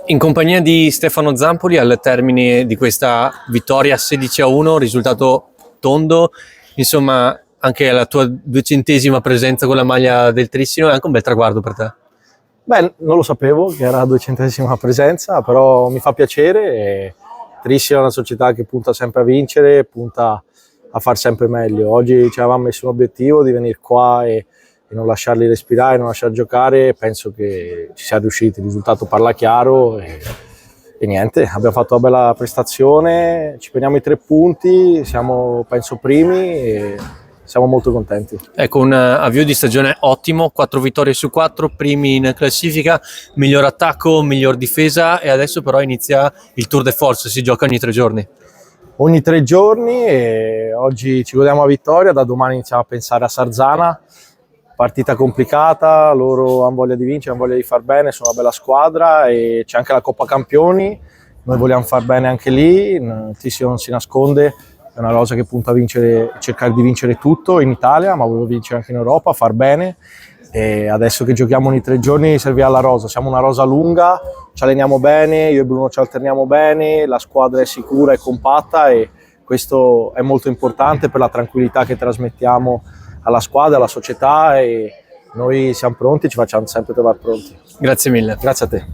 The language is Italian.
In compagnia di Stefano Zampoli al termine di questa vittoria 16-1, risultato tondo, insomma anche la tua 200ª presenza con la maglia del Trissino è anche un bel traguardo per te. Beh, non lo sapevo che era la 200ª presenza, però mi fa piacere. E Trissino è una società che punta sempre a vincere, punta a far sempre meglio. Oggi ci avevamo messo un obiettivo di venire qua e non lasciarli respirare, non lasciar giocare. Penso che ci sia riusciti, il risultato parla chiaro e niente, abbiamo fatto una bella prestazione, ci prendiamo i 3 punti, siamo penso primi e siamo molto contenti. Ecco, un avvio di stagione ottimo, 4 vittorie su 4, primi in classifica, miglior attacco, miglior difesa, e adesso però inizia il Tour de Force, si gioca ogni 3 giorni. Ogni 3 giorni, e oggi ci godiamo la vittoria, da domani iniziamo a pensare a Sarzana. Partita complicata, loro hanno voglia di vincere, hanno voglia di far bene, sono una bella squadra e c'è anche la Coppa Campioni, noi vogliamo far bene anche lì, il Trissino non si nasconde, è una rosa che punta a vincere, cercare di vincere tutto in Italia, ma voglio vincere anche in Europa, far bene, e adesso che giochiamo ogni 3 giorni servirà la rosa, siamo una rosa lunga, ci alleniamo bene, io e Bruno ci alterniamo bene, la squadra è sicura e compatta e questo è molto importante per la tranquillità che trasmettiamo alla squadra, alla società, e noi siamo pronti, ci facciamo sempre trovare pronti. Grazie mille. Grazie a te.